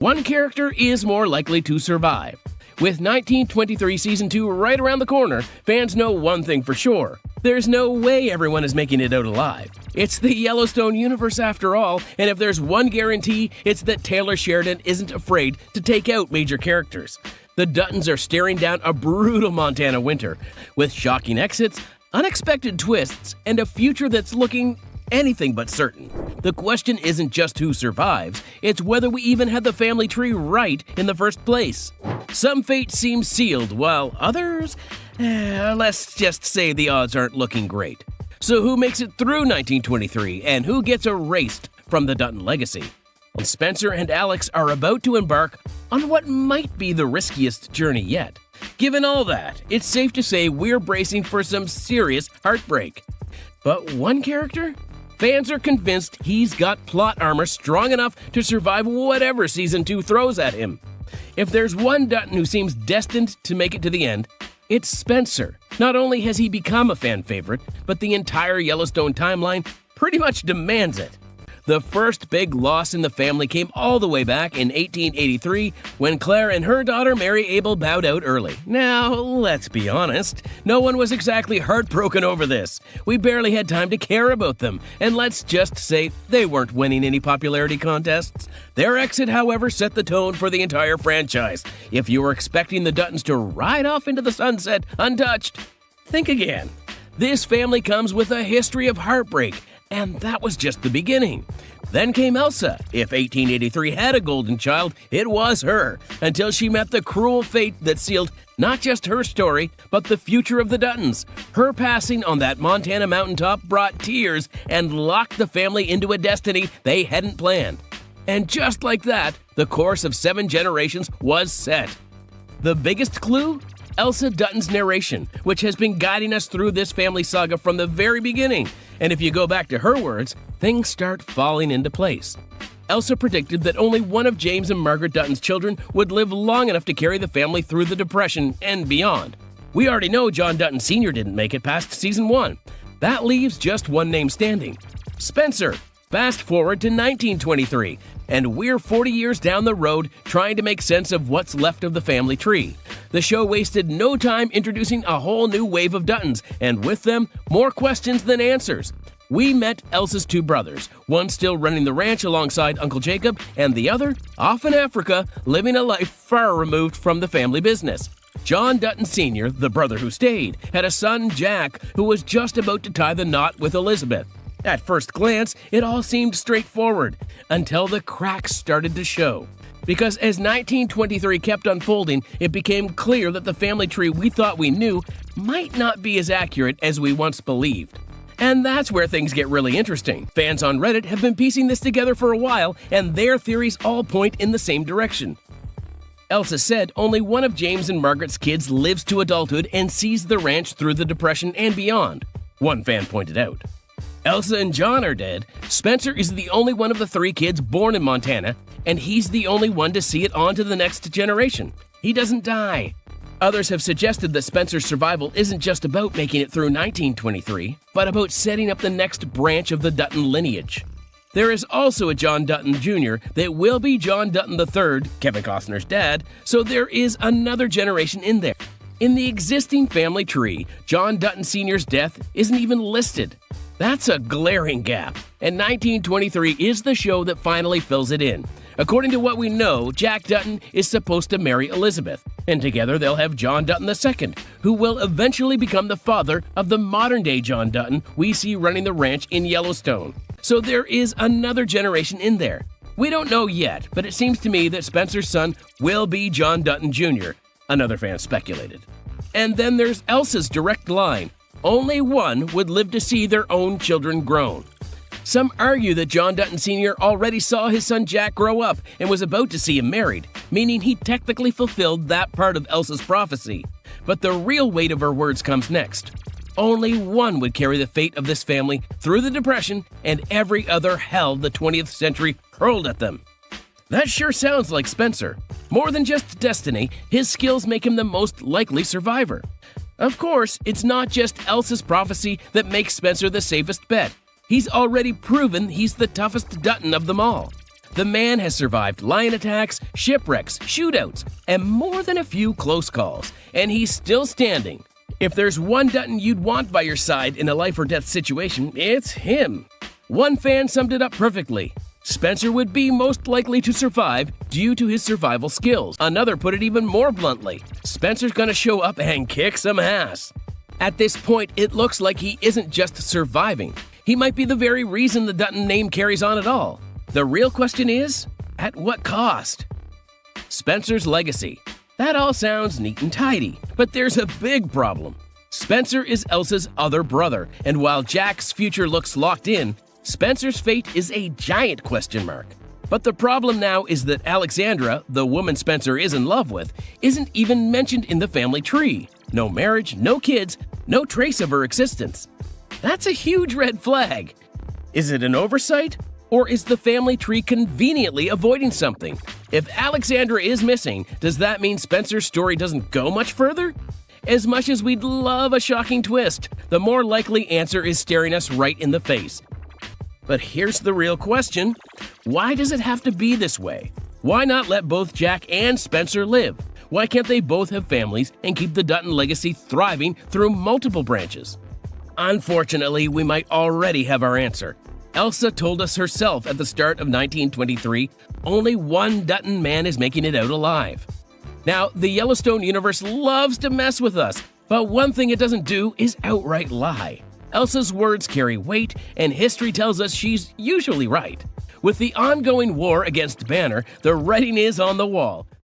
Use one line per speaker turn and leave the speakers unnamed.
One character is more likely to survive. With 1923 Season 2 right around the corner, fans know one thing for sure. There's no way everyone is making it out alive. It's the Yellowstone universe after all, and if there's one guarantee, it's that Taylor Sheridan isn't afraid to take out major characters. The Duttons are staring down a brutal Montana winter, with shocking exits, unexpected twists, and a future that's looking anything but certain. The question isn't just who survives, it's whether we even had the family tree right in the first place. Some fate seems sealed, while others, let's just say the odds aren't looking great. So who makes it through 1923, and who gets erased from the Dutton legacy? Well, Spencer and Alex are about to embark on what might be the riskiest journey yet. Given all that, it's safe to say we're bracing for some serious heartbreak. But one character? Fans are convinced he's got plot armor strong enough to survive whatever Season 2 throws at him. If there's one Dutton who seems destined to make it to the end, it's Spencer. Not only has he become a fan favorite, but the entire Yellowstone timeline pretty much demands it. The first big loss in the family came all the way back in 1883 when Claire and her daughter Mary Abel bowed out early. Now, let's be honest, no one was exactly heartbroken over this. We barely had time to care about them, and let's just say they weren't winning any popularity contests. Their exit, however, set the tone for the entire franchise. If you were expecting the Duttons to ride off into the sunset untouched, think again. This family comes with a history of heartbreak, and that was just the beginning. Then came Elsa. If 1883 had a golden child, it was her, until she met the cruel fate that sealed not just her story, but the future of the Duttons. Her passing on that Montana mountaintop brought tears and locked the family into a destiny they hadn't planned. And just like that, the course of 7 generations was set. The biggest clue? Elsa Dutton's narration, which has been guiding us through this family saga from the very beginning. And if you go back to her words, things start falling into place. Elsa predicted that only one of James and Margaret Dutton's children would live long enough to carry the family through the Depression and beyond. We already know John Dutton Sr. didn't make it past Season 1. That leaves just one name standing: Spencer. Fast forward to 1923, and we're 40 years down the road trying to make sense of what's left of the family tree. The show wasted no time introducing a whole new wave of Duttons, and with them, more questions than answers. We met Elsa's 2 brothers, one still running the ranch alongside Uncle Jacob, and the other off in Africa, living a life far removed from the family business. John Dutton Sr., the brother who stayed, had a son, Jack, who was just about to tie the knot with Elizabeth. At first glance, it all seemed straightforward, until the cracks started to show. Because as 1923 kept unfolding, it became clear that the family tree we thought we knew might not be as accurate as we once believed. And that's where things get really interesting. Fans on Reddit have been piecing this together for a while, and their theories all point in the same direction. Elsa said only one of James and Margaret's kids lives to adulthood and sees the ranch through the Depression and beyond, one fan pointed out. Elsa and John are dead. Spencer is the only one of the 3 kids born in Montana, and he's the only one to see it on to the next generation. He doesn't die. Others have suggested that Spencer's survival isn't just about making it through 1923, but about setting up the next branch of the Dutton lineage. There is also a John Dutton Jr. that will be John Dutton III, Kevin Costner's dad, so there is another generation in there. In the existing family tree, John Dutton Sr.'s death isn't even listed. That's a glaring gap, and 1923 is the show that finally fills it in. According to what we know, Jack Dutton is supposed to marry Elizabeth, and together they'll have John Dutton II, who will eventually become the father of the modern-day John Dutton we see running the ranch in Yellowstone. So there is another generation in there. We don't know yet, but it seems to me that Spencer's son will be John Dutton Jr., another fan speculated. And then there's Elsa's direct line. Only one would live to see their own children grown. Some argue that John Dutton Sr. already saw his son Jack grow up and was about to see him married, meaning he technically fulfilled that part of Elsa's prophecy. But the real weight of her words comes next. Only one would carry the fate of this family through the Depression and every other hell the 20th century hurled at them. That sure sounds like Spencer. More than just destiny, his skills make him the most likely survivor. Of course, it's not just Elsa's prophecy that makes Spencer the safest bet. He's already proven he's the toughest Dutton of them all. The man has survived lion attacks, shipwrecks, shootouts, and more than a few close calls, and he's still standing. If there's one Dutton you'd want by your side in a life or death situation, it's him. One fan summed it up perfectly. Spencer would be most likely to survive due to his survival skills. Another put it even more bluntly. Spencer's gonna show up and kick some ass. At this point, it looks like he isn't just surviving. He might be the very reason the Dutton name carries on at all. The real question is, at what cost? Spencer's legacy. That all sounds neat and tidy, but there's a big problem. Spencer is Elsa's other brother, and while Jack's future looks locked in, Spencer's fate is a giant question mark. But the problem now is that Alexandra, the woman Spencer is in love with, isn't even mentioned in the family tree. No marriage, no kids, no trace of her existence. That's a huge red flag. Is it an oversight? Or is the family tree conveniently avoiding something? If Alexandra is missing, does that mean Spencer's story doesn't go much further? As much as we'd love a shocking twist, the more likely answer is staring us right in the face. But here's the real question. Why does it have to be this way? Why not let both Jack and Spencer live? Why can't they both have families and keep the Dutton legacy thriving through multiple branches? Unfortunately, we might already have our answer. Elsa told us herself at the start of 1923, only one Dutton man is making it out alive. Now, the Yellowstone universe loves to mess with us, but one thing it doesn't do is outright lie. Elsa's words carry weight, and history tells us she's usually right. With the ongoing war against Banner, the writing is on the wall.